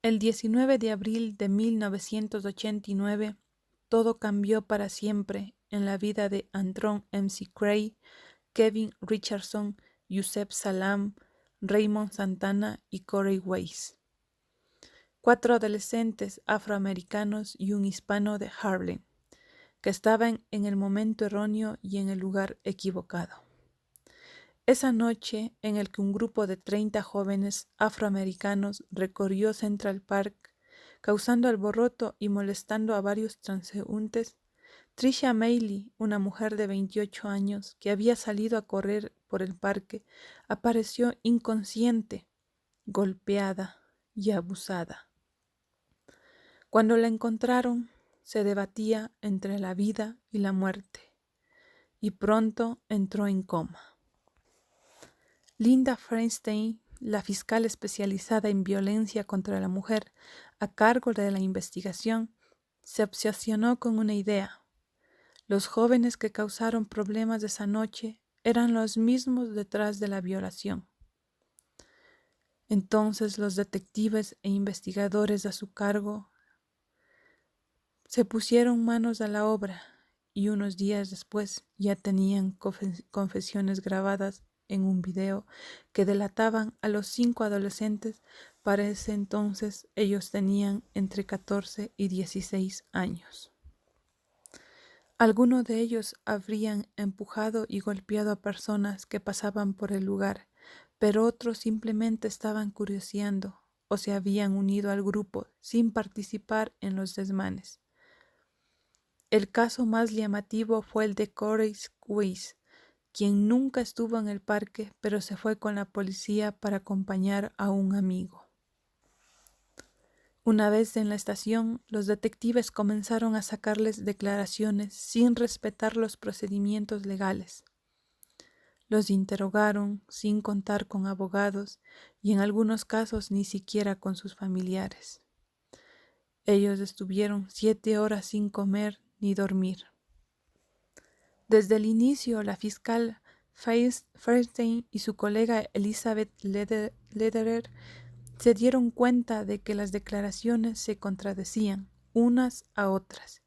El 19 de abril de 1989, todo cambió para siempre en la vida de Antron McCray, Kevin Richardson, Yusef Salaam, Raymond Santana y Corey Weiss. 4 adolescentes afroamericanos y un hispano de Harlem, que estaban en el momento erróneo y en el lugar equivocado. Esa noche en el que un grupo de 30 jóvenes afroamericanos recorrió Central Park, causando alboroto y molestando a varios transeúntes, Trisha Meili, una mujer de 28 años que había salido a correr por el parque, apareció inconsciente, golpeada y abusada. Cuando la encontraron, se debatía entre la vida y la muerte, y pronto entró en coma. Linda Feinstein, la fiscal especializada en violencia contra la mujer a cargo de la investigación, se obsesionó con una idea. Los jóvenes que causaron problemas esa noche eran los mismos detrás de la violación. Entonces los detectives e investigadores a su cargo se pusieron manos a la obra y unos días después ya tenían confesiones grabadas en un video que delataban a los 5 adolescentes. Para ese entonces ellos tenían entre 14 y 16 años. Algunos de ellos habrían empujado y golpeado a personas que pasaban por el lugar, pero otros simplemente estaban curioseando o se habían unido al grupo sin participar en los desmanes. El caso más llamativo fue el de Corey Weiss, quien nunca estuvo en el parque, pero se fue con la policía para acompañar a un amigo. Una vez en la estación, los detectives comenzaron a sacarles declaraciones sin respetar los procedimientos legales. Los interrogaron sin contar con abogados y en algunos casos ni siquiera con sus familiares. Ellos estuvieron 7 horas sin comer ni dormir. Desde el inicio, la fiscal Feinstein y su colega Elizabeth Lederer se dieron cuenta de que las declaraciones se contradecían unas a otras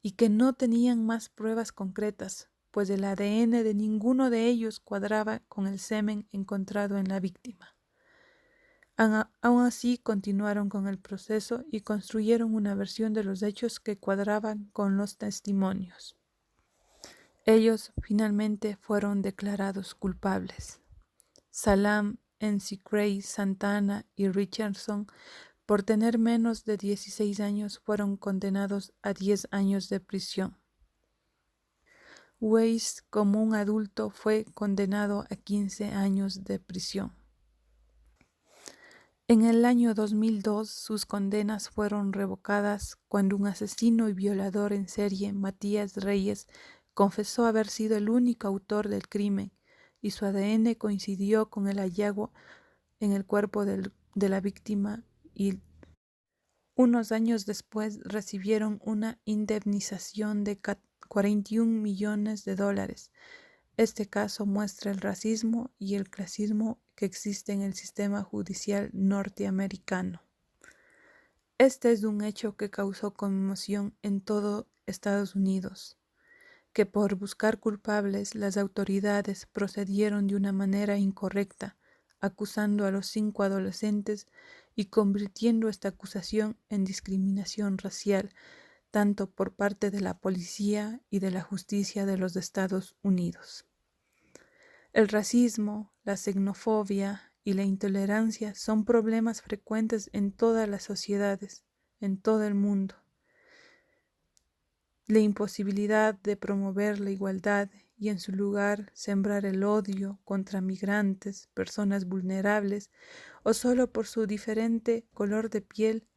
y que no tenían más pruebas concretas, pues el ADN de ninguno de ellos cuadraba con el semen encontrado en la víctima. Aún así, continuaron con el proceso y construyeron una versión de los hechos que cuadraban con los testimonios. Ellos finalmente fueron declarados culpables. Salaam, McCray, Santana y Richardson, por tener menos de 16 años, fueron condenados a 10 años de prisión. Weiss, como un adulto, fue condenado a 15 años de prisión. En el año 2002, sus condenas fueron revocadas cuando un asesino y violador en serie, Matías Reyes, confesó haber sido el único autor del crimen y su ADN coincidió con el hallazgo en el cuerpo de la víctima y unos años después recibieron una indemnización de $41 millones. Este caso muestra el racismo y el clasismo que existe en el sistema judicial norteamericano. Este es un hecho que causó conmoción en todo Estados Unidos, que por buscar culpables las autoridades procedieron de una manera incorrecta, acusando a los 5 adolescentes y convirtiendo esta acusación en discriminación racial, tanto por parte de la policía y de la justicia de los Estados Unidos. El racismo, la xenofobia y la intolerancia son problemas frecuentes en todas las sociedades, en todo el mundo. La imposibilidad de promover la igualdad y en su lugar sembrar el odio contra migrantes, personas vulnerables o solo por su diferente color de piel,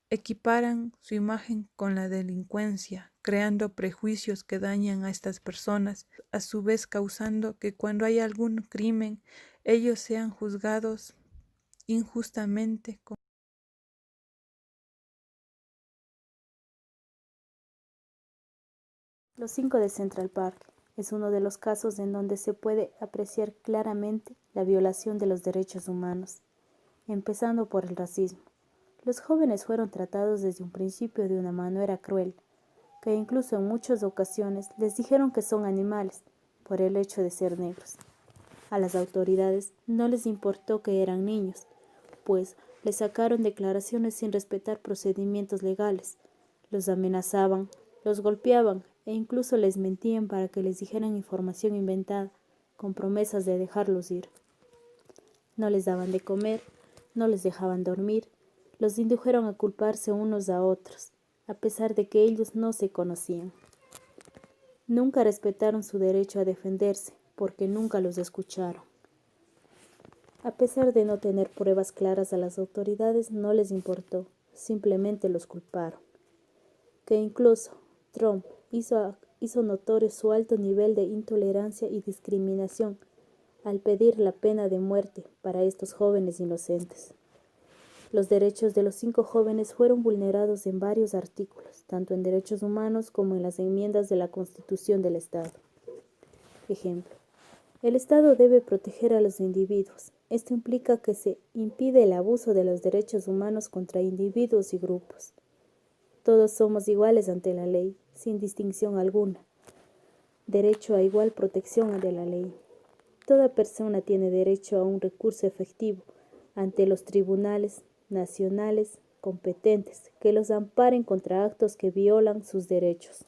equiparan su imagen con la delincuencia, creando prejuicios que dañan a estas personas, a su vez causando que cuando hay algún crimen, ellos sean juzgados injustamente. Los 5 de Central Park es uno de los casos en donde se puede apreciar claramente la violación de los derechos humanos, empezando por el racismo. Los jóvenes fueron tratados desde un principio de una manera cruel, que incluso en muchas ocasiones les dijeron que son animales por el hecho de ser negros. A las autoridades no les importó que eran niños, pues les sacaron declaraciones sin respetar procedimientos legales. Los amenazaban, los golpeaban e incluso les mentían para que les dijeran información inventada, con promesas de dejarlos ir. No les daban de comer, no les dejaban dormir, los indujeron a culparse unos a otros, a pesar de que ellos no se conocían. Nunca respetaron su derecho a defenderse, porque nunca los escucharon. A pesar de no tener pruebas claras, a las autoridades no les importó, simplemente los culparon. Que incluso Trump hizo notorio su alto nivel de intolerancia y discriminación al pedir la pena de muerte para estos jóvenes inocentes. Los derechos de los 5 jóvenes fueron vulnerados en varios artículos, tanto en derechos humanos como en las enmiendas de la Constitución del Estado. Ejemplo: el Estado debe proteger a los individuos. Esto implica que se impide el abuso de los derechos humanos contra individuos y grupos. Todos somos iguales ante la ley, sin distinción alguna. Derecho a igual protección de la ley. Toda persona tiene derecho a un recurso efectivo ante los tribunales nacionales competentes que los amparen contra actos que violan sus derechos.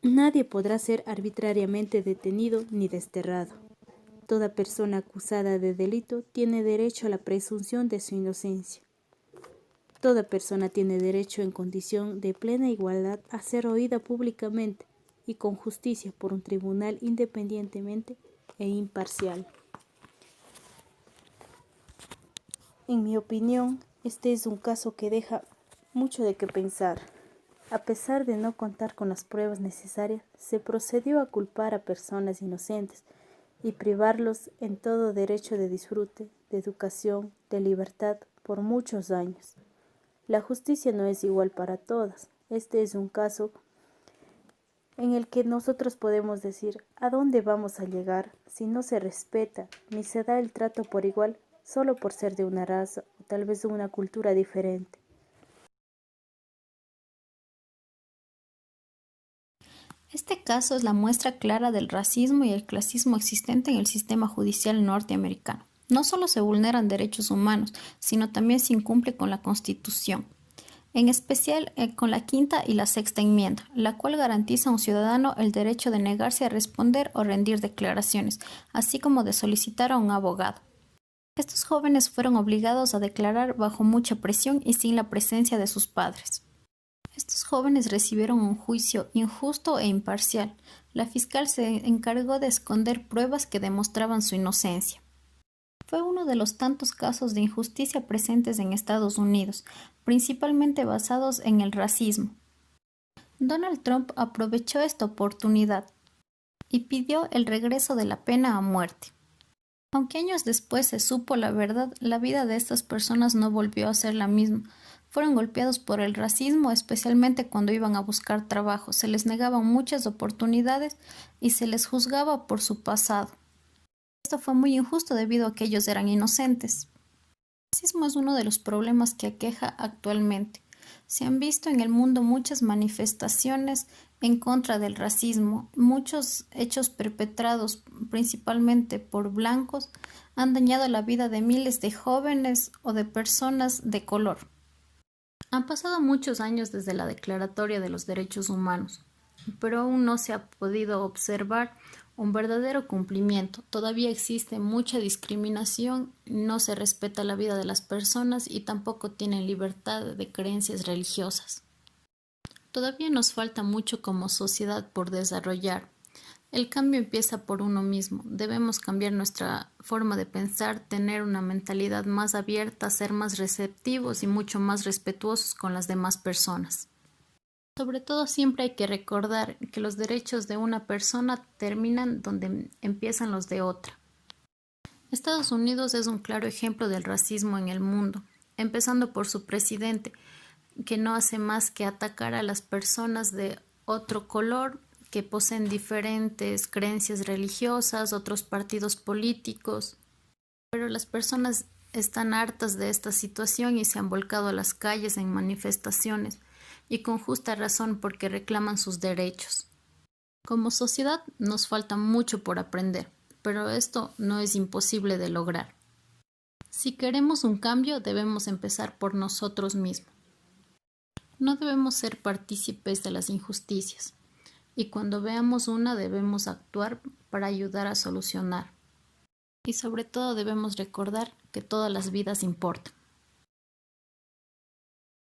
Nadie podrá ser arbitrariamente detenido ni desterrado. Toda persona acusada de delito tiene derecho a la presunción de su inocencia. Toda persona tiene derecho en condición de plena igualdad a ser oída públicamente y con justicia por un tribunal independientemente e imparcial. En mi opinión, este es un caso que deja mucho de qué pensar. A pesar de no contar con las pruebas necesarias, se procedió a culpar a personas inocentes y privarlos en todo derecho de disfrute, de educación, de libertad por muchos años. La justicia no es igual para todas. Este es un caso en el que nosotros podemos decir ¿a dónde vamos a llegar si no se respeta ni se da el trato por igual solo por ser de una raza o tal vez de una cultura diferente? Este caso es la muestra clara del racismo y el clasismo existente en el sistema judicial norteamericano. No solo se vulneran derechos humanos, sino también se incumple con la Constitución, en especial con la quinta y la sexta enmienda, la cual garantiza a un ciudadano el derecho de negarse a responder o rendir declaraciones, así como de solicitar a un abogado. Estos jóvenes fueron obligados a declarar bajo mucha presión y sin la presencia de sus padres. Estos jóvenes recibieron un juicio injusto e imparcial. La fiscal se encargó de esconder pruebas que demostraban su inocencia. Fue uno de los tantos casos de injusticia presentes en Estados Unidos, principalmente basados en el racismo. Donald Trump aprovechó esta oportunidad y pidió el regreso de la pena a muerte. Aunque años después se supo la verdad, la vida de estas personas no volvió a ser la misma. Fueron golpeados por el racismo, especialmente cuando iban a buscar trabajo. Se les negaban muchas oportunidades y se les juzgaba por su pasado. Esto fue muy injusto debido a que ellos eran inocentes. El racismo es uno de los problemas que aqueja actualmente. Se han visto en el mundo muchas manifestaciones en contra del racismo. Muchos hechos perpetrados principalmente por blancos han dañado la vida de miles de jóvenes o de personas de color. Han pasado muchos años desde la Declaratoria de los Derechos Humanos, pero aún no se ha podido observar un verdadero cumplimiento. Todavía existe mucha discriminación, no se respeta la vida de las personas y tampoco tienen libertad de creencias religiosas. Todavía nos falta mucho como sociedad por desarrollar. El cambio empieza por uno mismo. Debemos cambiar nuestra forma de pensar, tener una mentalidad más abierta, ser más receptivos y mucho más respetuosos con las demás personas. Sobre todo, siempre hay que recordar que los derechos de una persona terminan donde empiezan los de otra. Estados Unidos es un claro ejemplo del racismo en el mundo, empezando por su presidente, que no hace más que atacar a las personas de otro color, que poseen diferentes creencias religiosas, otros partidos políticos, pero las personas están hartas de esta situación y se han volcado a las calles en manifestaciones, y con justa razón porque reclaman sus derechos. Como sociedad nos falta mucho por aprender, pero esto no es imposible de lograr. Si queremos un cambio, debemos empezar por nosotros mismos. No debemos ser partícipes de las injusticias, y cuando veamos una debemos actuar para ayudar a solucionar. Y sobre todo debemos recordar que todas las vidas importan.